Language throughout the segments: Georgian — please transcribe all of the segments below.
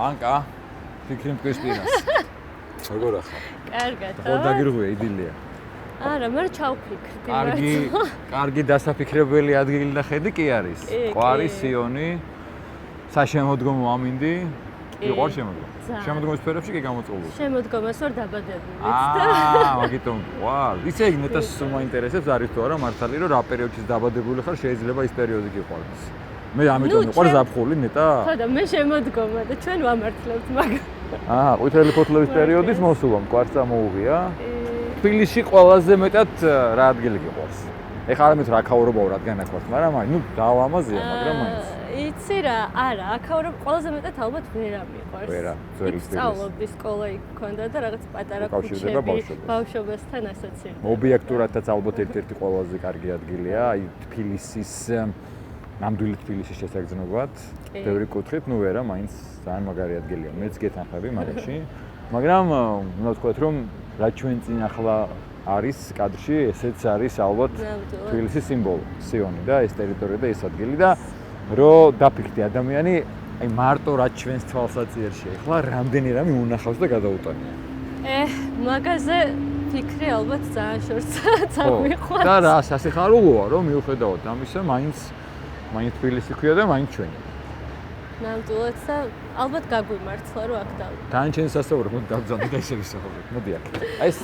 ანკა ფიქრი მტკვის პირას. როგორ ახლა? კარგად. ხო დაგირღვია იდილია. არა, მე ჩავფიქრდი. კარგი დასაფიქრებელი ადგილი და ხედი კი არის. ყვარი, სიონი, საშემოდგომო ამინდი. იყო შემოდგომა. შემოდგომის სფეროებში კი გამოწყობილ. შემოდგომას ვარ დაბადებულიც და მაგიტომ ვარ. ისე ნეტას მაინტერესებს არის თუ არა მართალი რომ რა პერიოდში დაბადებული ხარ შეიძლება ის პერიოდი გიყვარდეს. მე ამიტომ ვიყარ ზაფხული ნეტა. ხო და მე შემოდგომა და ჩვენ ვამართლებთ მაგ. ყვითელი ფოთლების პერიოდის მოსულამ კვარცა მოუღია. თბილისში ყველაზე მეტად რა ადგილი გიყვარს? ეხლა არ ამით რა ქაურობაო რადგან აქ ვარ, მაგრამ ნუ დაალამაზია, მაგრამ მაინც. იცი რა, არა, აქაურობ ყველაზე მეტად ალბათ ვერა მიყვარს. ვერა, ძველი სტილი. სწავლობდი, სკოლა იქ ქონდა და რაღაც პატარა ქუჩები ბავშვობასთან ასოცირდება. ობიექტურადაც ალბათ ერთ-ერთი ყველაზე კარგი ადგილია, აი თბილისის ნამდვილი თბილისის შესაგრძნობად. ბევრი კუთხით, ნუ ვერა, მაინც ძალიან მაგარი ადგილია. მეც გეთანხმები მაგაში. მაგრამ უნდა ვთქვათ, რომ რა ჩვენ წინ ახლა არის კადრში, ესეც არის ალბათ თბილისის სიმბოლო, სიონი და ეს ტერიტორია და ეს ადგილი და რო დაფიქრდი ადამიანი, აი მარტო რა ჩვენს თვალსაჩინოში ახლა რამდენი რამე უნახავს და გადაუტანია. მაგაზე ფიქრი ალბათ ძალიან შორს წავიყვანს. და რა სასიხარულოა რომ მიუხედავად ამისა, მაინც თბილისი ქვია და მაინც ჩვენი. ნამდვილად და ალბათ გაგვიმართლა რომ აქ დავიდე. დანარჩენი სასწაურო მოდი დავძამდი და ესე ვისაუბროთ. მოდი აქ. აი ეს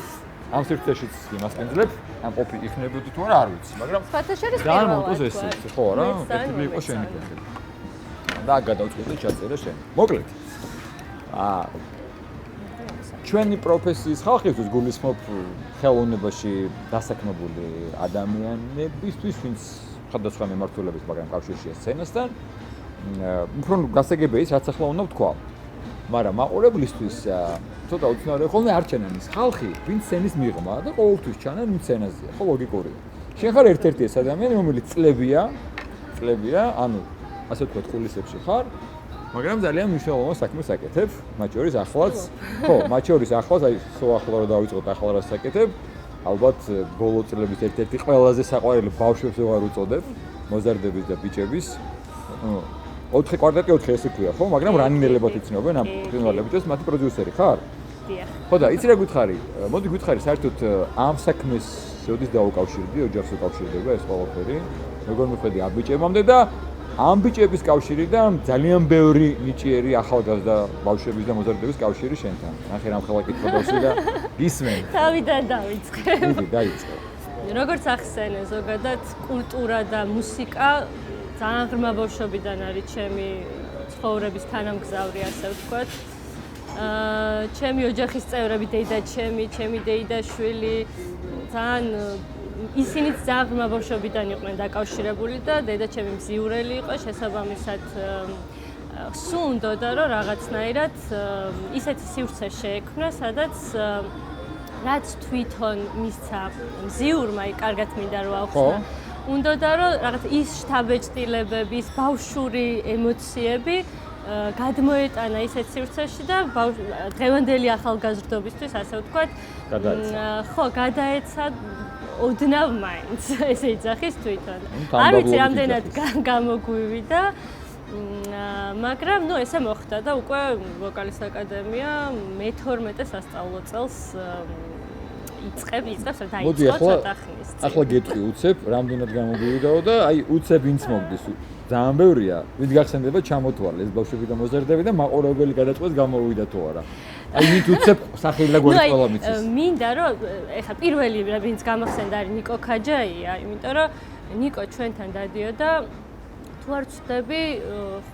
ამ სივრცეშიც იმას გენძლებ, ამ ყოფი იქნებოდი თუ არა არ ვიცი, მაგრამ ძალიან მომწონს ეს, ხო რა, ერთი იყო შენი ფეხი. და გადავწყვეტე ჩაწერა შენ. მოკლედ. ჩვენი პროფესიის ხალხისთვის გულისხმობ ხელოვნებაში დასაქმებული ადამიანებისთვის, ვინც სხვადასხვა მიმართულების, მაგრამ კავშირშია სცენასთან. უფრო გასაგებია ის, რაც ახლა უნდა ვთქვა. მაგრამ მაყურებლისთვის ცოტა უცნაური ხოლმე არ ჩანენ ის ხალხი, ვინც სცენის მიღმა და ყოველთვის ჩანენ ვინც სცენაზეა. ხო ლოგიკურია. შენ ხარ ერთ-ერთი ეს ადამიანი, რომელიც წლებია, ანუ ასე ვთქვათ, კულისებში ხარ, მაგრამ ძალიან მნიშვნელოვან საქმეს აკეთებ, მათ შორის ახლაც, აი სულ ახლა რა დავიწყოთ, ახლა რა საკეთებ, ალბათ ბოლო წლების ერთ-ერთი ყველაზე საყვარელი ბავშვებს ვარ უწოდებ, მოზარდების და ბიჭების. 4 კვარტეტი 4 ესე ქვია, ხო? მაგრამ რანინელებად იცნობენ ამ ფრინვალებიჩეს, მათი პროდიუსერი ხარ? დიახ. ხო და იცი რა გითხარი? მოდი გითხარი საერთოდ ამ საქმეს შეოდის დაუკავშირდი, ოჯახს უკავშირდება ეს ყველაფერი. როგორ მიხვედი ამ ბიჭებამდე და ამ ბიჭების კავშირიდან ძალიან ბევრი ნიჭიერი ახალგაზრდა ბავშვების და მოზარდების კავშირი შენთან. ნახე რამხელა კითხვა დავსვი და გისმენ. თავიდან დავიწყე. იგი დაიწყე. როგორც ახსენე, ზოგადად კულტურა და მუსიკა ძალიან ღრმა ბავშვობიდან არის ჩემი ცხოვრების თანამგზავრი, ასე ვთქვათ. ჩემი ოჯახის წევრები, ჩემი დეიდაშვილი, ძალიან ისინიც ძალიან ღრმა ბავშვობიდან იყვნენ დაკავშირებული და დედაჩემი მზიურელი იყო, შესაბამისად სულ უნდოდა რომ რაღაცნაირად ისეთი სივრცე შეექმნა, სადაც რაც თვითონ მისცა მზიურმა, კარგად მინდა რომ აუხსნა. უნდოდა რომ რაღაც ის შთაბეჭდილებები, ის ბავშვური ემოციები გადმოეტანა ისეთ სივრცეში და დღევანდელი ახალგაზრდობისთვის, ასე ვთქვათ, გადაეცა ოდნავ მაინც ესე იძახის თვითონ. არ ვიცი რამდენად გამოგვივიდა, მაგრამ ესე მოხდა და უკვე ვოკალის აკადემია მე-12 სასწავლო წელს იწყებს და დაიწყო ცოტა ხნის წინ. ახლა გეტყვი უცებ, რამდენად გამოგვივიდაო და აი უცებ ვინც მოგდის. ძალიან ბევრია, ვით გახსენდება ჩამოთვალე ეს ბავშვები და მოზარდები და მაყურებელი გადაწყვეტს გამოვიდა თუ არა. აი ვით უცებ სახელი და გვერდი ყველა მიცის. მინდა რომ ეხლა პირველი ვინც გამახსენდა არის ნიკო ქაჯაია, იმიტომ რომ ნიკო ჩვენთან დადიოდა თუ არ ვცდები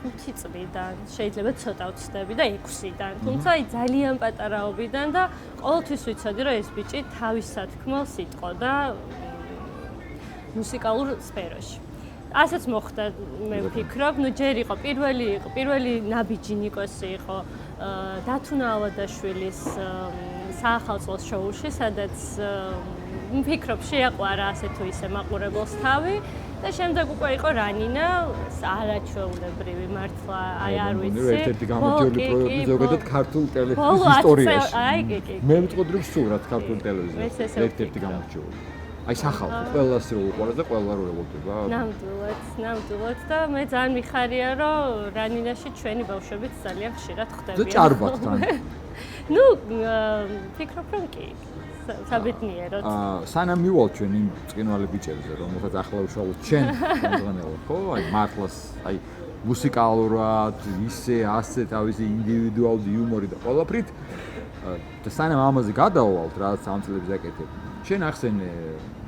5 წლიდან, შეიძლება ცოტა ვცდები და 6-დან. თუმცა აი ძალიან პატარაობიდან და ყოველთვის ვიცოდი რომ ეს ბიჭი თავის სათქმელს იტყოდა მუსიკალურ სფეროში. ასეც მოხდა, მე ვფიქრობ, ჯერ იყო პირველი ნაბიჯი ნიკოსი იყო დათუნა ალადაშვილის საახალწლოს შოუში, სადაც ვფიქრობ შეაყვარა ასე თუ ისე მაყურებელს თავი და შემდეგ უკვე იყო რანინა, არაჩვეულებრივი მართლა, აი არ ვიცი. ერთ-ერთი გამარჯვებული პროექტი ზოგადად ქართულ ტელევიზიის ისტორიაში. მე ვიტყოდი რომ სულ რაც ქართულ ტელევიზიაში ერთ-ერთი გამარჯვებული. აი სახალხო ყველას რო უყურებს და ყველა რო ელოდება. ნამდვილად და მე ძალიან მიხარია რომ რანინაში ჩვენი ბავშვებიც ძალიან ხშირად ხდებიან. და ჭარბობთან. ნუ ფიქრობ რომ კი საბედნიეროდ. სანამ მივალ ჩვენ იმ წინვალე ბიჭებზე რომელსაც ახლა უშუალოდ ჩვენ გამოგანელოთ ხო? აი მართლაც აი მუსიკალურად ისე ასე თავისი ინდივიდუალური იუმორი და ყველაფრით და სანამ ამაზე გადავალთ რაც ამ წლებს აკეთებ. ჩვენ ახსენე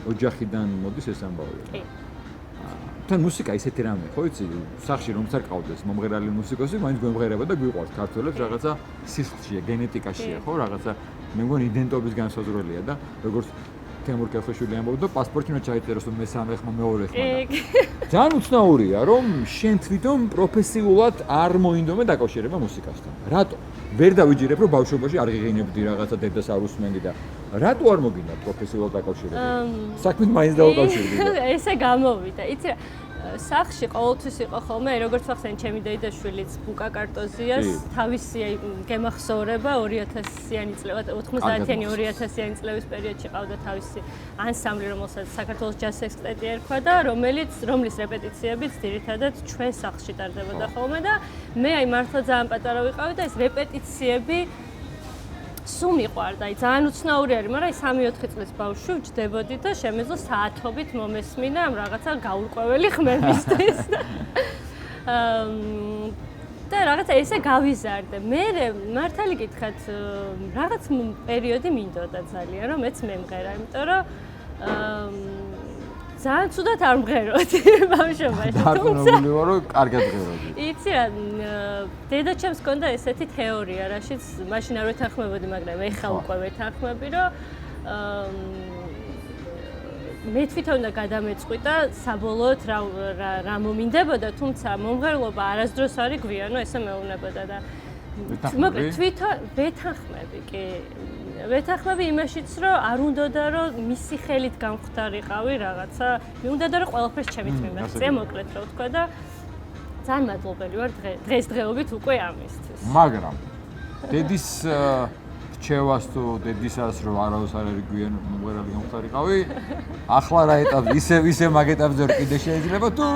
ოჯახიდან მოდის ეს ამბავი. კი. თან მუსიკა ისეთი რამე ხო იცი სახში რომც არ ყავდეს მომღერალი მუსიკოსი მაინც გვემღერება და გვიყვარს ქართველებს რაღაცა სისხლშია გენეტიკაშია ხო რაღაცა მე მგონი იდენტობის განსაზღვრელია და როგორც თემურ კელხეშვილი ამბობდა პასპორტში უნდა ჩაიწეროს რომ მესამე ხმა მეორე ხმა ძალიან უცნაურია რომ შენ თვითონ პროფესიულად არ მოინდომე დაკავშირება მუსიკასთან რატო ვერ დავიჯერებ რომ ბავშვობაში არ ღიღინებდი რაღაცა დედას არ უსმენდი და რატო არ მოგინდა პროფესიულად დაკავშირება საქმით მაინც დავაკავშირდი ესე გამოვიდა იცი რა სახში ყოველთვის იყო ხოლმე როგორც ვახსენე ჩემი დედაშვილიც ბუკა კარტოზიას თავისი გემახსოვრება 2000-იანი წლები 90-იანი 2000-იანი წლების პერიოდში ყავდა თავისი ანსამბლი რომელსაც საქართველოს ჯაზ სექსტეტი ერქვა და რომლის რეპეტიციებიც ძირითადად ჩვენ სახში ტარდებოდა ხოლმე და მე აი მართლა ძალიან პატარა ვიყავი და ეს რეპეტიციები სულ მიყვარდა, აი ძალიან უცნაური არის, მაგრამ აი 3-4 წლის ბავშვი ვჯდებოდი და შემეძლო საათობით მომესმინა ამ რაღაცა გაურკვეველი ხმებისთვის. და რაღაცა ესე გავიზარდე. მე მართალი გითხრათ, რაღაც პერიოდი მინდოდა ძალიან, რომ მეც მემღერა, იმიტომ რომ ძალიან ცუდად არ მღეროდი ბავშვობაში. დარწმუნებული ვარ, რომ კარგად მღეროდი. იცი რა, დედაჩემს ჰქონდა ესეთი თეორია, რაშიც მაშინ არ ვეთანხმებოდი, მაგრამ ეხლა უკვე ვეთანხმები, რომ მე თვითონ და გადამეწყვიტა საბოლოოდ რა მომინდებოდა, თუმცა მომღერლობა არასდროს არ იგვიანო, ესე მეუბნებოდა და მოკლედ თვითონ ვეთანხმები, კი. ვეთანხმები იმაშიც, რომ არ უნდოდა რომ მისი ხელით გამختارიყავი რაღაცა, მე უნდოდა რომ ყველაფერს ჩემით მიმეღწია, მოკლედ რა ვთქვა და ძალიან მადლობელი ვარ დღესდღეობით უკვე ამისთვის. მაგრამ დედის რჩევას თუ დედისას რომ არავის არ არიგვიან მომღერალი გამختارიყავი, ახლა რა ეტაპი ისე მაგ ეტაპზე რომ კიდე შეიძლება თუ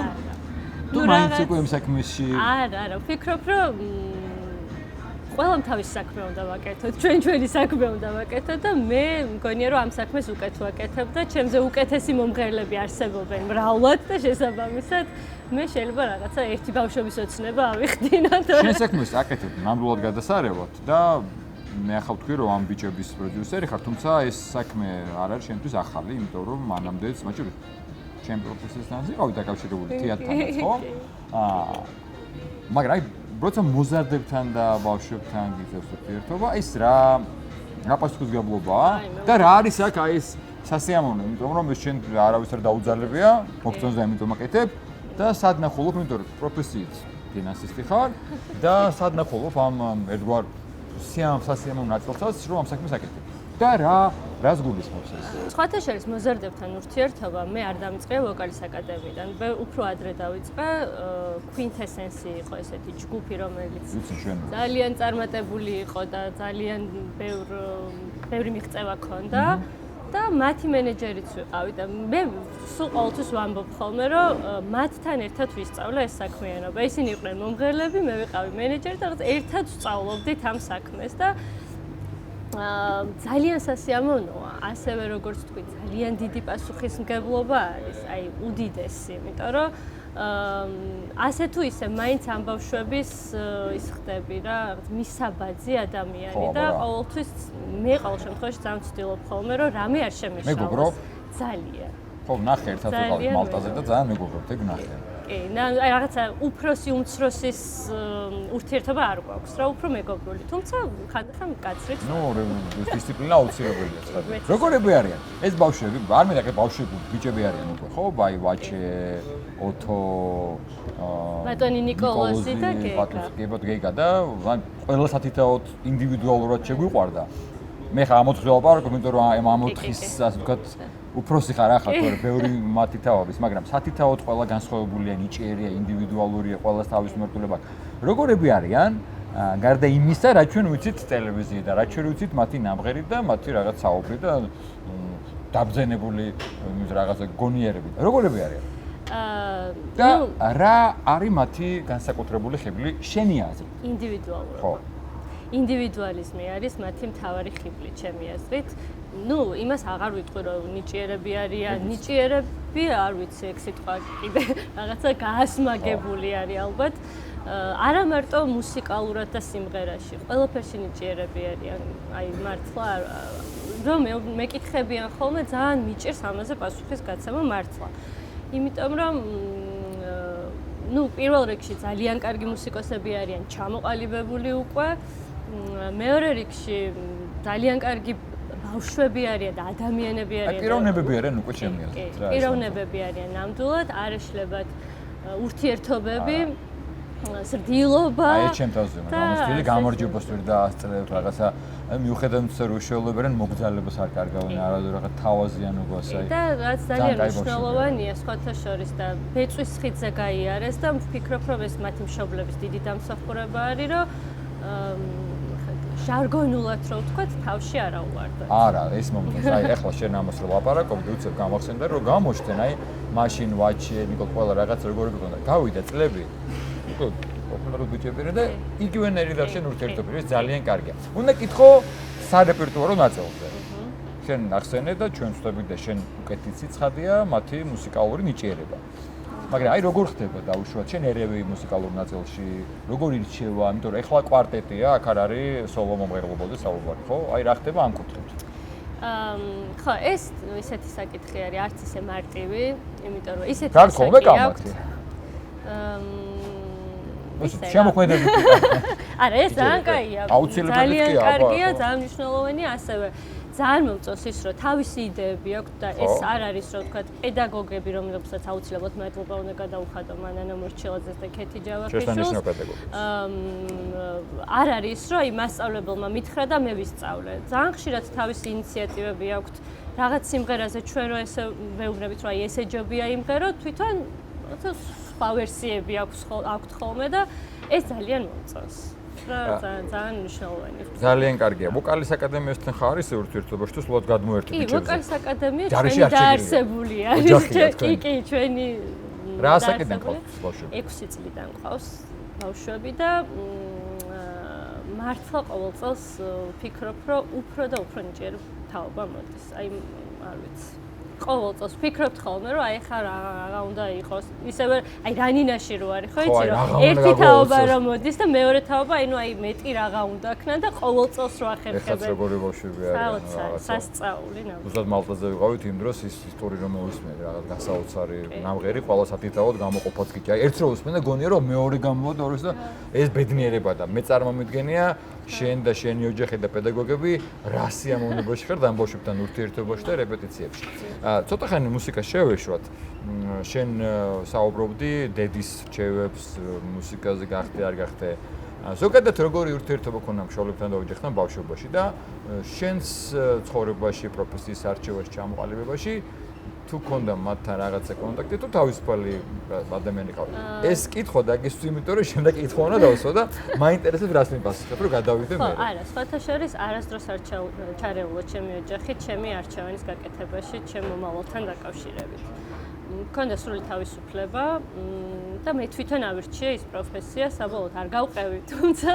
მაინც უკვე იმ საქმეში არა, ვფიქრობ რომ ყველამ თავის საქმე უნდა ვაკეთოთ, ჩვენი საქმე უნდა ვაკეთოთ და მე მგონია რომ ამ საქმეს უკეთ ვაკეთებ და ჩემზე უკეთესი მომღერლები არსებობენ მრავლად და შესაბამისად მე შეიძლება რაღაცა ერთი ბავშვობის ოცნება ავიხდინოთ. შენ საქმეს აკეთებ ნამდვილად გადასარევად და მე ახლა ვთქვი რომ ამ ბიჭების პროდიუსერი ხარ, თუმცა ეს საქმე არ არის შენთვის ახალი, იმიტომ რომ მანამდეც მაჩვენე ჩემ პროფესიასთან ვიყავი დაკავშირებული თეატრთან, ხო? მაგრამ როცა მოზარდებთან და ბავშვებთან გიწევს ურთიერთობა, ეს რა პასუხისმგებლობაა და რა არის აქ აი ეს სასიამოვნო, იმიტომ რომ ეს შენ არავის არ დაუძალებია, მოგწონს და ამიტომ აკეთებ და სად ნახულობ, იმიტომ რომ პროფესიით ფინანსისტი ხარ და სად ნახულობ ამ ერთგვარ სასიამოვნო ნაწილსაც, რომ ამ საქმეს აკეთებ. და რას გულისხმობს ეს? სხვათა შორის მოზარდებთან ურთიერთობა მე არ დამიწყე ვოკალის აკადემიიდან. მე უფრო ადრე დავიწყე Quintessence იყო ესეთი ჯგუფი, რომელიც ძალიან წარმატებული იყო და ძალიან ბევრი მიღწევა ჰქონდა და მათი მენეჯერიც ვიყავი და მე სულ ყოველთვის ვამბობ ხოლმე, რომ მათთან ერთად ვისწავლა ეს საქმიანობა. ისინი იყვნენ მომღერლები, მე ვიყავი მენეჯერი და ერთად ვსწავლობდით ამ საქმეს და ძალიან სასიამოვნოა, ასევე როგორც თქვი, ძალიან დიდი პასუხისმგებლობა არის, აი უდიდესი, იმიტომ რომ ასე თუ ისე მაინც ამ ბავშვების ის ხდები რა, მისაბაძი ადამიანი და ყოველთვის მე ყოველ შემთხვევაში ძალიან ვცდილობ ხოლმე, რომ რამე არ შემეშალოს. მეგობრობ? ძალიან. ხო, ნახე ერთად ვიყავით მალტაზე და ძალიან მეგობრობთ, ეგ ნახე. კი, აი რაღაცა უფროსი უმცროსის ურთიერთობა არ გვაქვს რა, უფრო მეგობრული. თუმცა ხანდახან კაცრიც. ნუ დისციპლინა აუცილებელია ცხადია. როგორები არიან? ეს ბავშვები, არ მე და ბავშვები, ბიჭები არიან უკვე, ხო? ბაი ვაჩე, ოთო, ბატონი ნიკოლოზი და გეგა და ყველა სათითაოდ ინდივიდუალურად შეგვიყვარდა. მე ხა ამოთხილავ პარკ, იმიტომ რომ ამ ამოთხის ასე ვთქვათ უფროსი ხარ ახლა თორე ბევრი მათი თავების, მაგრამ სათითაოდ ყველა განსხვავებულია, ნიჭიერია, ინდივიდუალურია, ყველას თავის მიმართულება. როგორები არიან? გარდა იმისა, რაც ჩვენ ვიცით ტელევიზიიდან, რაც ჩვენ ვიცით მათი ნამღერი და მათი რაღაც საუბრი და დაბრძენებული რაღაცა გონიერები. როგორები არიან? და რა არის მათი განსაკუთრებული ხიბლი შენი აზრით? ინდივიდუალურად. ხო. ინდივიდუალიზმი არის მათი მთავარი ხიბლი, ჩემი აზრით. იმას აღარ ვიტყვი, რომ ნიჭიერები არიან, ნიჭიერები არ ვიცი, ეგ სიტყვა კიდე რაღაცა გაასმაგებული არის ალბათ. არა მარტო მუსიკალურად და სიმღერაში, ყველაფერში ნიჭიერები არიან. აი მართლა რომ მეკითხებიან ხოლმე ძალიან მიჭირს ამაზე პასუხის გაცემა მართლა. იმიტომ რომ პირველ რიგში ძალიან კარგი მუსიკოსები არიან, ჩამოყალიბებული უკვე. მეორე რიგში ძალიან კარგი ბავშვები არიან და ადამიანები არიან. პიროვნებები არიან უკვე ჩემი აზრით. პიროვნებები არიან ნამდვილად, არ ეშლებათ ურთიერთობები. სრდილობა. აი ჩემ თავზე გამოსწრილი გამარჯვებას ვერ დაასწრებთ რაღაცა მიუხედავად იმისა რომ უშუალოებერენ მოგზაურობას არ კარგავენ არადო რაღაც თავაზიანობას აი და რაც ძალიან მნიშვნელოვანია სხვათა შორის და ბეწვის ხიდზე გაიარეს და ვფიქრობ რომ ეს მათი მშობლების დიდი დამსახურება არის რომ ჟარგონულად რო ვთქვათ თავში არ აუვარდოთ. არა ეს მომწონს აი ახლა შენ ამას რო ლაპარაკობდი უცებ გამახსენდა რომ გამოჩნდნენ აი მაშინ ვაჩი ნიკო ყველა რაღაც როგორი გქონდა გავიდა წლები ოპერატორ ბიჭები და იგივენერი და შენ ურთიერთობები ეს ძალიან კარგია. უნდა კითხო სარეპერტუარო ნაწილზე. შენ ახსენე და ჩვენ ვწდებით და შენ უკეთესი ცხადია მათი მუსიკალური ნიჭიერება. მაგრამ აი როგორ ხდება დაუშვათ შენ ერევი მუსიკალურ ნაწილში, როგორ ირჩევა, იმიტომ რომ ეხლა კვარტეტია, აქ არ არის სოლო მომღერლობაზე საუბარი, ხო? აი რა ხდება ამ კუთხით? ხო, ეს ისეთი საკითხი არის, არც ისე მარტივი, იმიტომ რომ ისეთი საკითხი აქვს. შემოქმედებით. არა, ეს ძალიან კაია. ძალიან კარგია, ძალიან მნიშვნელოვანია ასევე. ძალიან მომწონს ის, რომ თავისი იდეები აქვს და ეს არ არის, რომ ვთქვათ, პედაგოგები, რომლებსაც აუცილებლად მადლობა უნდა გადაუხადო მანანა მორჩილაძეს და ქეთი ჯავახიშვილს. არ არის, რომ აი მასწავლებელმა მითხრა და მე ვისწავლე. ძალიან ხშირად თავისი ინიციატივები აქვს. რაღაც სიმღერაზე ჩვენ რო ესე ვეუბნებით, რომ აი ესე ჯობია იმღერო, თვითონ სხვა ვერსიები აქვს ხოლმე და ეს ძალიან მომწონს. ძალიან მნიშვნელოვანია. ძალიან კარგია. ვოკალის აკადემიასთან ხარ ის ურთიერთობაში თუ სულად გადმოერთი ბიჭებს. კი, ვოკალის აკადემია ჩვენი დაარსებული არის. კი, ჩვენი რა საკეთენ ყავს ბავშვები? 6 წლიდან ყავს ბავშვები და მართლა ყოველ წელს ვფიქრობ, რომ უფრო და უფრო ნიჭიერი თაობა მოდის. აი არ ვიცი. ყოველ წელს ვფიქრობთ ხოლმე, რომ აი ხა რა უნდა იყოს. ისევე აი რანინაში რო არის, ხო იცი რომ ერთი თაობა რომ მოდის და მეორე თაობა, ანუ აი მეტი რაღაცა უნდა ქნა და ყოველ წელს რო ახერხებენ. ეხლა როგორი ბავშვები არიან. სასწაული ნამდვილად. უბრალოდ მალტაზე ვიყავით იმ დროს ის ისტორია რომ მოვისმენ რაღაც გასაოცარი ნამღერი ყველა სათითაოდ გამოყოფაც კი. აი ერთ რო უსმენ და გონია რომ მეორე გამოვადოროს და ეს ბედნიერება და მე წარმომიდგენია შენ და შენი ოჯახი და პედაგოგები რა სიამოვნებაში ხართ ამ ბავშვებთან ურთიერთობაში და რეპეტიციებში. ცოტა ხანი მუსიკას შევეშვათ. შენ საუბრობდი დედის რჩევებს, მუსიკაზე გახდე, არ გახდე. ზოგადად როგორი ურთიერთობა ქონდა მშობლებთან და ოჯახთან ბავშვობაში და შენს ცხოვრებაში, პროფესიის არჩევაში, ჩამოყალიბებაში თუ ქონდა მათთან რაღაცა კონტაქტი თუ თავისუფალი ადამიანი ყავდა. ეს კითხვა დაგესვი, იმიტომ რომ შემდეგ კითხვა უნდა დავსვა და მაინტერესებს რას მიპასუხებ, რომ გადავიდე მე. ხო, არა, სხვათა შორის არასდროს არ ჩარეულა ჩემი ოჯახი, ჩემი არჩევანის გაკეთებაში, ჩემ მომავალთან დაკავშირებით. მქონდა სრული თავისუფლება და მე თვითონ ავირჩიე ის პროფესია, საბოლოოდ არ გავყევი, თუმცა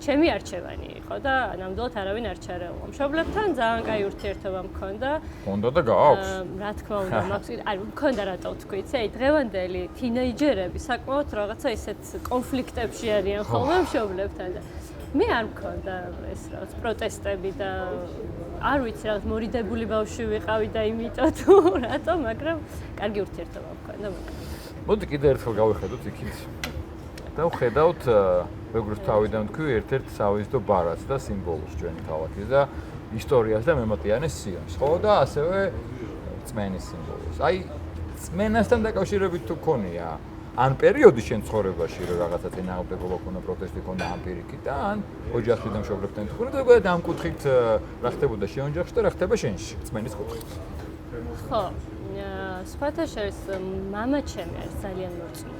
ჩემი არჩევანი იყო და ნამდვილად არავინ არ ჩარეულა. მშობლებთან ძალიან კაი ურთიერთობა მქონდა. მქონდა და გააქვს. რა თქმა უნდა, მაქვს, არ მქონდა რატო ვთქვი, იცი, აი დღევანდელი თინეიჯერები საკმაოდ რაღაცა ისეთ კონფლიქტებში არიან ხოლმე მშობლებთან და მე არ მქონდა ეს რაღაც პროტესტები და არ ვიცი რაღაც მორიდებული ბავშვი ვიყავი და იმიტომ თუ რატო, მაგრამ კარგი ურთიერთობა მქონდა. მოდი კიდე ერთხელ გავიხედოთ იქით. და ვხედავთ როგორც თავიდან თქვი, ერთ-ერთ სავიზიტო ბარათს და სიმბოლოს ჩვენი ქალაქის და ისტორიას და მემატიანეს სიონს, ხო და ასევე წმენის სიმბოლოს. აი წმენასთან დაკავშირებით თუ ქონია ან პერიოდი შენ ცხოვრებაში რომ რაღაცა წინააღმდეგობა ქონდა, პროტესტი ქონდა ამ პირიქით და ან ოჯახში და მშობლებთან თუ ქონდა, ზოგადად ამ კუთხით რა ხდებოდა შენ ოჯახში და რა ხდება შენში წმენის კუთხით? ხო, სხვათა შორის მამა ჩემი არის ძალიან მოწმე.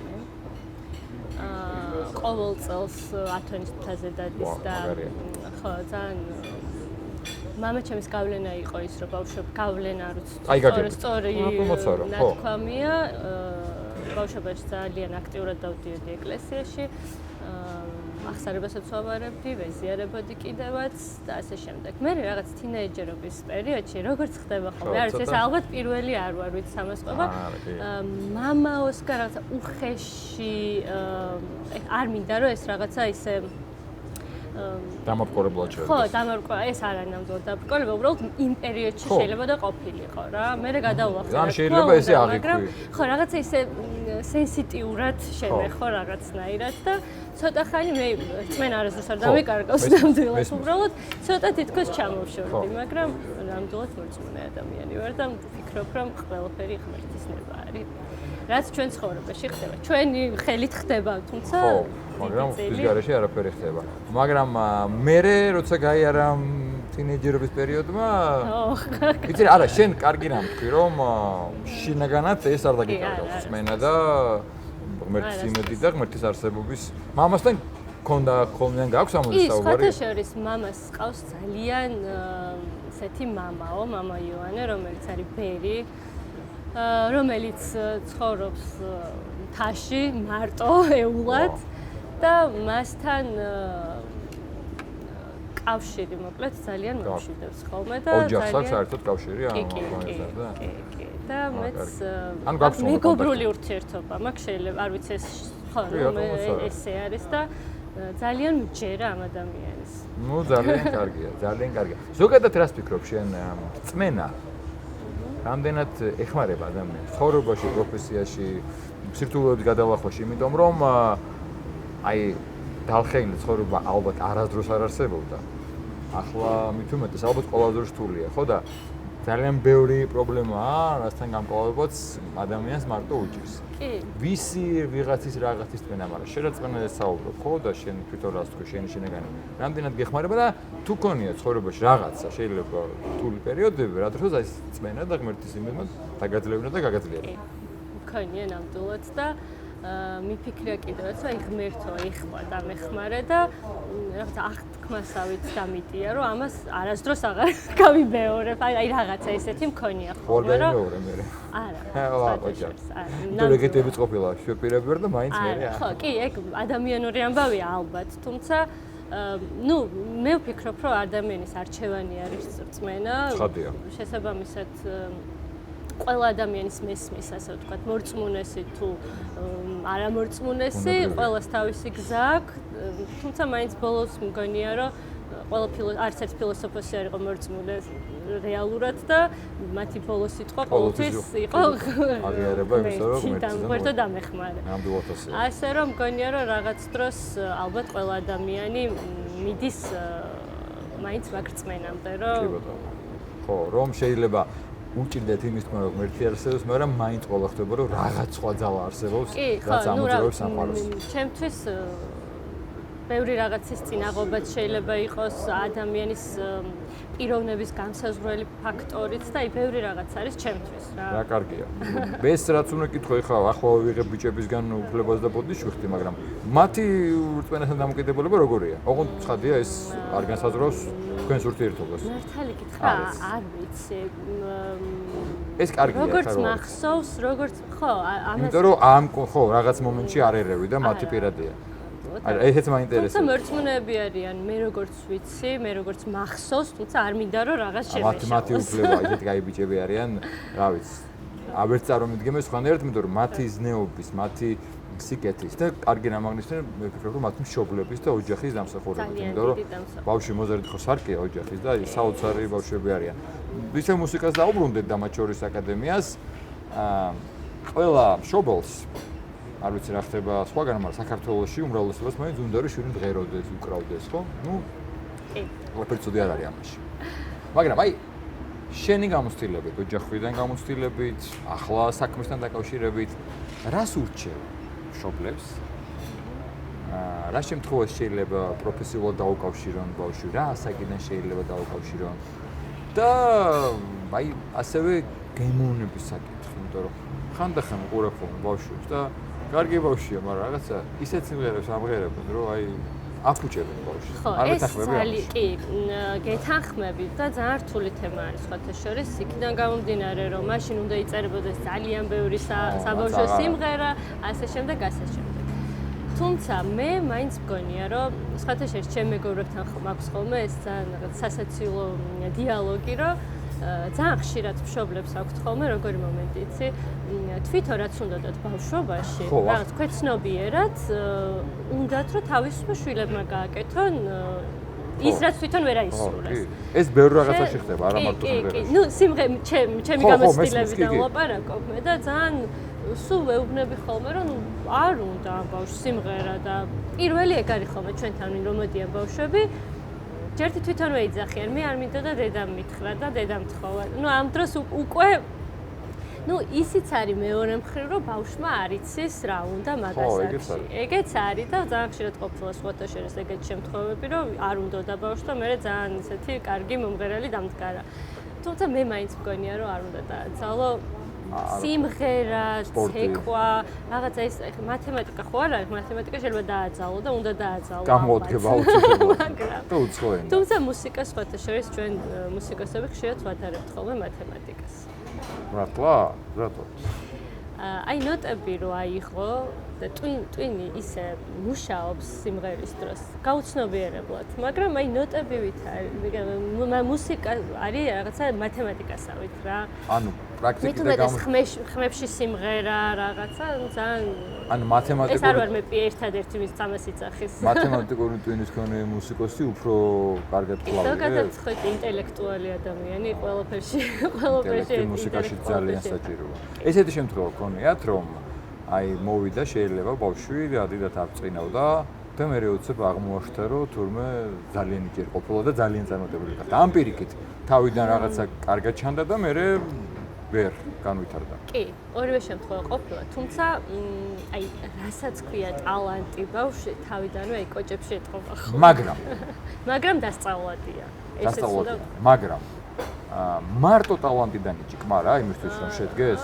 ყოველ წელს ათონის მთაზე დადის და ხო, ძალიან მამაჩემის გავლენა იყო ის, რომ ბავშვობ გავლენა აი, გაგებით. სწორი მოცარა, ხო. ნათქვამია. ბავშვობაში ძალიან აქტიურად დავდიოდი ეკლესიაში. ახსარებასაც ვამარებდი, ვეზიარებოდი კიდევაც და ასე შემდეგ. მე რაღაც თინეიჯერობის პერიოდში როგორც ხდება ხოლმე, არის ეს ალბათ პირველი არ ვარ, ვიც ამას ყვება. მამა ოსკა რაღაცა უხეში არ მინდა რომ ეს რაღაცა ისე დამაპყრობლად შეიძლება. ხო, დამაპყრობა, ეს არ არის ნამდვილად დამაპყრობა, უბრალოდ იმ პერიოდში შეიძლება და ყოფილიყო რა. მე გადავუახსენე. ან შეიძლება ესე აღიქვი. ხო, რაღაცა ისე სენსიტიურად შემეხო რაღაცნაირად და ცოტა ხანი მე წმენა არასდროს არ დამეკარგავს ნამდვილად, უბრალოდ ცოტა თითქოს ჩამოვშორდი, მაგრამ ნამდვილად მორწმუნე ადამიანი ვარ და ვფიქრობ, რომ ყველაფერი ღმერთის ნება არის. რაც ჩვენ ცხოვრებაში ხდება. ჩვენი ხელით ხდება, თუმცა ხო, მაგრამ ის გარეშე არაფერი ხდება. მაგრამ მერე როცა გაიარა თინეიჯერობის პერიოდმა, იცი რა, არა, შენ კარგი რამ თქვი, რომ შინაგანად ეს არ დაგიკარგავს წმენა და ღმერთის იმედი და ღმერთის არსებობის მამასთან ქონდა ხოლმე გაქვს ამაზე საუბარი? ის ხათაშორის მამას ყავს ძალიან ესეთი მამაო, მამა იოანე, რომელიც არის ბერი, რომელიც ცხოვრობს მთაში მარტო ეულად და მასთან კავშირი მოკლედ ძალიან მომშვიდებს ხოლმე და ოჯახს აქვს საერთოდ კავშირი ამ ამასთან და კი და მეც ან გაქვს მეგობრული ურთიერთობა მაქვს შეიძლება არ ვიცი ეს ხო ესე არის და ძალიან მჯერა ამ ადამიანის. ნუ ძალიან კარგია, ძალიან კარგია. ზოგადად რას ფიქრობ შენ წმენა რამდენად ეხმარება ადამიანს ცხოვრებაში, პროფესიაში, სირთულეების გადალახვაში, იმიტომ რომ აი დალხეილი ცხოვრება ალბათ არასდროს არ არსებობდა. ახლა მით უმეტეს ალბათ ყველაზე რთულია, ხო და ძალიან ბევრი პრობლემაა, რასთან გამკლავებაც ადამიანს მარტო უჭირს. კი. ვისი ვიღაცის რაღაცის წმენა, მაგრამ შენ რა წმენაზე საუბრობ, ხო და შენ თვითონ რას თქვი, შენი შინაგანი. რამდენად გეხმარება და თუ გქონია ცხოვრებაში რაღაცა, შეიძლება რთული პერიოდები, რა დროს აი წმენა და ღმერთის იმედმა დაგაძლევინა და გაგაძლიერა. კი. მქონია ნამდვილად და მიფიქრია კიდევაც, აი ღმერთო ეხმა და მეხმარე და რაღაცა აღთქმასავით დამიტია, რომ ამას არასდროს აღარ გავიბეორებ. აი რაღაცა ისეთი მქონია ხოლმე, რომ არა. თუ ეგეთებიც ყოფილა შეპირები ვარ და მაინც მე რა. ხო, კი, ეგ ადამიანური ამბავია ალბათ, თუმცა ნუ მე ვფიქრობ, რომ ადამიანის არჩევანი არის წმენა. ცხადია. შესაბამისად ყველა ადამიანის მესმის, ასე ვთქვათ, მორწმუნესი თუ არამორწმუნესი, ყველას თავისი გზა აქვს, თუმცა მაინც ბოლოს მგონია, რომ არც ერთ ფილოსოფოსი არ იყო მორწმუნე რეალურად და მათი ბოლოს სიტყვა ყოველთვის იყო აღიარება იმისა, რომ ღმერთო დამეხმარე. ასე რომ მგონია, რომ რაღაც დროს ალბათ ყველა ადამიანი მიდის მაინც მაგ წმენამდე, რომ ხო, რომ შეიძლება უჭირდეთ იმის თქმა, რომ ღმერთი არსებობს, მაგრამ მაინც ყველა ხდება, რომ რაღაც სხვა ძალა არსებობს, რაც ამოძრავებს სამყაროს. ჩემთვის ბევრი რაღაცის წინაღობაც შეიძლება იყოს ადამიანის პიროვნების განსაზღვრელი ფაქტორიც და აი ბევრი რაღაც არის ჩემთვის რა. რა კარგია. ეს რაც უნდა კითხო, ეხლა ახლა ვიღებ ბიჭებისგან უფლებას და ბოდიშ ვიხდი, მაგრამ მათი რწმენასთან დამოკიდებულება როგორია? ოღონდ ცხადია ეს არ განსაზღვრავს თქვენს ურთიერთობას. მართალი კითხვა, არ ვიცი. ეს კარგია, როგორც მახსოვს, როგორც ხო, ამას იმიტომ რომ ამ ხო რაღაც მომენტში არ ერევი და მათი პირადია. არა, ესეც მაინტერესებს. თუმცა მორწმუნეები არიან, მე როგორც ვიცი, მე როგორც მახსოვს, თუმცა არ მინდა რომ რაღაც შემეშალოს. მათი უფლება, ისეთი კაი ბიჭები არიან, რა ვიცი. აბერც წარმომიდგენთ სხვანაირად, იმიტომ რომ მათი ზნეობის, მათი სიკეთის და კარგი რამაღნისთან მე ვფიქრობ, რომ მათი მშობლების და ოჯახის დამსახურებით, იმიტომ რომ ბავშვი მოზარდ ხო სარკეა ოჯახის და საოცარი ბავშვები არიან. ისე მუსიკას დაუბრუნდეთ და მათ შორის აკადემიას. ყველა მშობელს არ ვიცი რა ხდება სხვაგან, მაგრამ საქართველოში უმრავლესობას მაინც უნდა რომ შვილი მღეროდეს, უკრავდეს, ხო? ნუ კი. ყველაფერი ცუდი არ არის ამაში. მაგრამ აი შენი გამოცდილებით, ოჯახიდან გამოცდილებით, ახლა საქმესთან დაკავშირებით, რას ურჩევ მშობლებს? რა შემთხვევაში შეიძლება პროფესიულად დაუკავშირონ ბავშვი, რა ასაკიდან შეიძლება დაუკავშირონ? და აი ასევე გემოვნების საკითხი, იმიტომ რომ ხანდახან უყურებ ხოლმე ბავშვებს და კარგი ბავშვია, მაგრამ რაღაცა ისეთ სიმღერებს ამღერებენ, რომ აი აფუჭებენ ბავშვს. ხო, ეს ძალიან კი, გეთანხმებით და ძალიან რთული თემა არის სხვათა შორის, იქიდან გამომდინარე, რომ მაშინ უნდა იწერებოდეს ძალიან ბევრი საბავშვო სიმღერა, ასე შემდეგ. თუმცა მე მაინც მგონია, რომ სხვათა შორის ჩემ მეგობრებთან მაქვს ხოლმე ეს ძალიან რაღაც სასაცილო დიალოგი, რომ ძალიან ხშირად მშობლებს აქვთ ხოლმე როგორი მომენტი, იცი, თვითონ რაც უნდათ ბავშვობაში, რაღაც ქვეცნობიერად უნდათ რომ თავისუფლ შვილებმა გააკეთონ ის რაც თვითონ ვერ აისურვეს. ეს ბევრ რაღაცაში ხდება, არა მარტო სიმღერაში. ნუ ჩემი გამოცდილებიდან ვლაპარაკობ მე და ძალიან სულ ვეუბნები ხოლმე რომ არ უნდა ბავშვს სიმღერა და პირველი ეგ არის ხოლმე ჩვენთან რომ მოდიან ბავშვები ჯერთი თვითონვე იძახიან, მე არ მინდა და დედამ მითხრა და დედამ თხოვა. ნუ ამ დროს უკვე ისიც არის მეორე მხრივ, რომ ბავშვმა არ იცის რა უნდა მაგასაკში. ეგეც არის და ძალიან ხშირად ყოფილა სხვათა შორის ეგეთი შემთხვევები, რომ არ უნდა და ბავშვს და მე ძალიან ისეთი კარგი მომღერალი დამდგარა. თუმცა მე მაინც მგონია, რომ არ უნდა დააძალო სიმღერა, ცეკვა, რაღაცა ის მათემატიკა ხო არ არის, მათემატიკა შეიძლება დააძალო და უნდა დააძალო. გამოდგება აუცილებლად. და უცხოენი. თუმცა მუსიკა სხვათა შორის ჩვენ მუსიკოსები ხშირად ვადარებთ ხოლმე მათემატიკას. მართლა? რატო? აი ნოტები რო აიღო და ტვინი ისე მუშაობს სიმღერის დროს გაუცნობიერებლად, მაგრამ აი ნოტებივით არის, მუსიკა არის რაღაცა მათემატიკასავით რა. ანუ პრაქტიკით და ხმებში სიმღერა რაღაცა ძალიან ანუ მათემატიკური ეს არ ვარ მე ერთადერთი ვის წამას იცახის. მათემატიკური ტვინის მქონე მუსიკოსი უფრო კარგად კლავიატურს. ზოგადად ხო ინტელექტუალი ადამიანი ყველაფერში მუსიკაში ძალიან საჭიროა. ესეთი შემთხვევა გქონიათ რომ აი მოვიდა შეიძლება ბავშვი ადიდად აღწინავდა და მე უცებ აღმოაჩნდა რომ თურმე ძალიან იჭერი ყოფილა და ძალიან წარმატებული გახდა. ამ პირიქით თავიდან რაღაცა კარგად ჩანდა და მე ვერ განვითარდა. კი, ორივე შემთხვევა ყოფილა, თუმცა აი რასაც ქვია ტალანტი ბავშვი თავიდანვე აი კოჭებში ეტყობა ხო. მაგრამ დასწავლადია. დასწავლადია. მაგრამ მარტო ტალანტიდან იჭკმა რა იმისთვის რომ შედგეს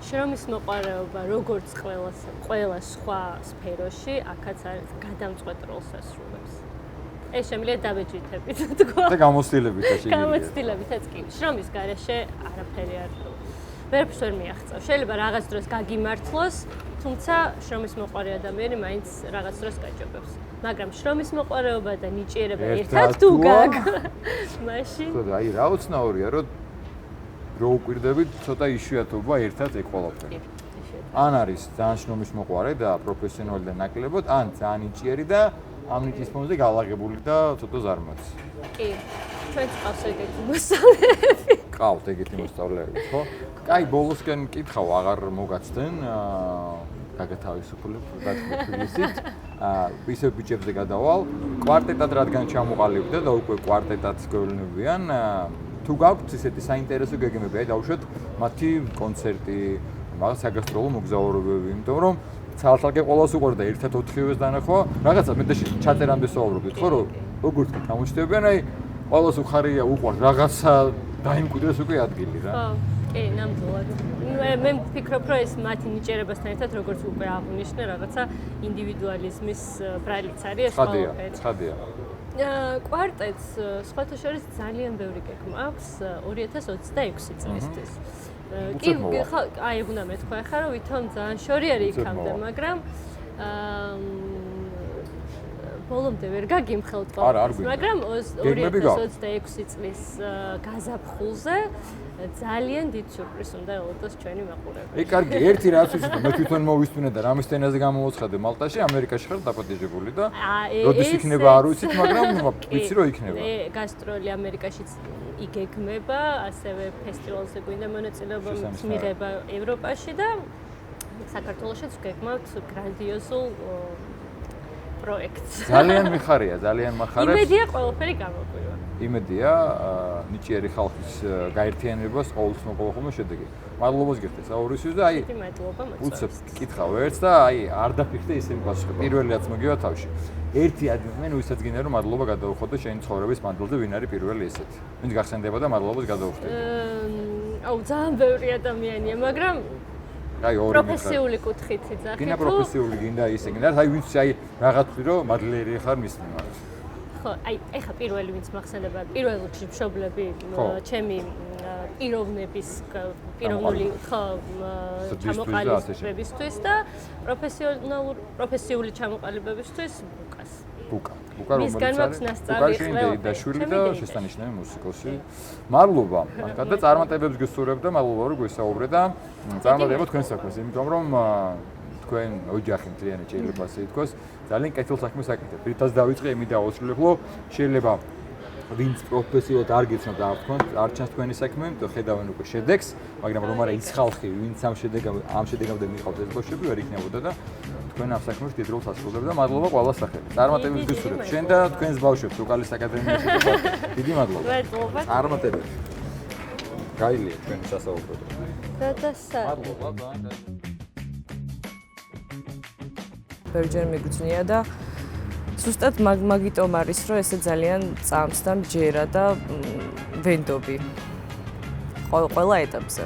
შრომის მოყვარეობა როგორც ყველა სხვა სფეროში აქაც არის გადამწყვეტ როლს ასრულებს. ეს შემიძლია დაბეჭდებით თქვა. და გამოცდილებითაც იგი. გამოცდილებითაც კი. შრომის გარეშე არაფერი არ ვერაფერს ვერ მიაღწევ. შეიძლება რაღაც დროს გაგიმართლოს, თუმცა შრომის მოყვარე ადამიანი მაინც რაღაც დროს გაჭობებს. მაგრამ შრომის მოყვარეობა და ნიჭიერება ერთად თუ მაშინ ხო და აი რა უცნაურია რომ რო უკვირდებით ცოტა იშვიათობა ერთად ეგ ყველაფერი. ან არის ძალიან შრომის მოყვარე და პროფესიონალი და ნაკლებად, ან ძალიან ნიჭიერი და ამ ნიჭის ფონზე galagებული და ცოტა ზარმაცი. კი. ჩვენ წავს ეგეთი მოსწავლეები. ყავთ ეგეთი მოსწავლეები, ხო? კაი, ბოლოსკენ კითხავ, აღარ მოგაცდენ, გაგათავისუფლებ, გაგფიქრისით. ისევ ბიჭებზე გადავალ. კვარტეტად რადგან ჩამოყალიბდა და უკვე კვარტეტად გვევლინებიან, თუ გაქვთ ისეთი საინტერესო გეგმები, აი დავუშვათ მათი კონცერტი, რაღაც საგასტროლო მოგზაურობები, იმიტომ რომ ცალ-ცალკე ყველას უყვარდა ერთად 4-ევეს დანახვა, რაღაცა მე და ჩაწერამდე საუბრობთ, ხო, რომ როგორც გამოჩნდებიან, აი ყველას უხარია უყვარს რაღაცა დაიმკვიდრეს უკვე ადგილი რა. ხო, კი, ნამდვილად. მე ვფიქრობ, რომ ეს მათი ნიჭიერებასთან ერთად როგორც უკვე აღნიშნე, რაღაცა ინდივიდუალიზმის ბრალიც არის ეს ყველაფერი. ცხადია. კვარტეტს სხვათა შორის ძალიან ბევრი გეგმა აქვს 2026 წლისთვის. კი, ხო, აი უნდა მეთქვა ხა რომ ვითომ ძალიან შორი არის იქამდე, მაგრამ ბოლომდე ვერ გაგიმხელთ ყველაფერს, მაგრამ 2026 წლის გაზაფხულზე ძალიან დიდ სიურპრიზს უნდა ელოდოს ჩვენი მაყურებელი. კარგი, ერთი რაც ვიცით, მე თვითონ მოვისმინე და რამის თენაზე გამოვაცხადე მალტაში, ამერიკაში ხარ დაპატიჟებული და როდის იქნება არ ვიცით, მაგრამ ვიცი რომ იქნება. გასტროლი ამერიკაშიც იგეგმება, ასევე ფესტივალზე გვინდა მონაწილეობა მიღება ევროპაში და საქართველოშიც გეგმავთ გრანდიოზულ პროექტს. ძალიან მიხარია, ძალიან მახარებს. იმედია ყველაფერი გამოგვივა. იმედია ნიჭიერი ხალხის გაერთიანებას ყოველთვის მოყვა ხოლმე შედეგი. მადლობას გიხდით საუბრისთვის და აი მადლობა მოწვევს. უცებ კითხავ ერთს და აი არ დაფიქრდე ისინი პასუხი. პირველი რაც მოგივა თავში. ერთი ადამიანი ვისაც გინდა რომ მადლობა გადაუხოდო შენი ცხოვრების მანძილზე ვინ არის პირველი ესეთი. ვინც გახსენდება და მადლობას გადაუხდები. აუ ძალიან ბევრი ადამიანია, მაგრამ აი ორი პროფესიული კუთხით იძახი. გინდა პროფესიული გინდა ისე გინდა აი ვინც აი რაღაც ვთქვი რომ მადლიერი ხარ მის მიმართ. ხო, აი ეხა პირველი ვინც მახსენდება, პირველ რიგში მშობლები, ჩემი პიროვნების პიროვნული ხო ჩამოყალიბებისთვის და პროფესიული ჩამოყალიბებისთვის ბუკას. ბუკა რომელიც მისგან მაქვს ნასწავლი ყველაფერი და შვილი და შესანიშნავი მუსიკოსი. მადლობა. და წარმატებებს გისურვებ და მადლობა რომ გვესაუბრე და წარმატება თქვენ საქმეს, იმიტომ რომ თქვენ ოჯახი მთლიანად შეიძლება ასე ითქვას, ძალიან კეთილ საქმეს აკეთებთ. რითაც დავიწყე, იმით დავასრულებ, რომ შეიძლება ვინც პროფესიულად არ გიცნობ და არ თქვენ, არ ჩანს თქვენი საქმე, ხედავენ უკვე შედეგს, მაგრამ რომ არა ის ხალხი, ვინც ამ შედეგამდე მიყავთ ეს ბავშვები, ვერ იქნებოდა და თქვენ ამ საქმეს დიდ როლს ასრულებთ და მადლობა ყველა სახელით. წარმატებებს გისურვებ. შენ და თქვენს ბავშვებს უკალის აკადემიაში გიყავთ. დიდი მადლობა. წარმატებებს. გაილია ჩვენი სასაუბრო. მადლობა ძალიან. ბევრჯერ მიგძნია და ზუსტად მაგიტომ არის რომ ესე ძალიან წამს და მჯერა და ვენდობი ყველა ეტაპზე.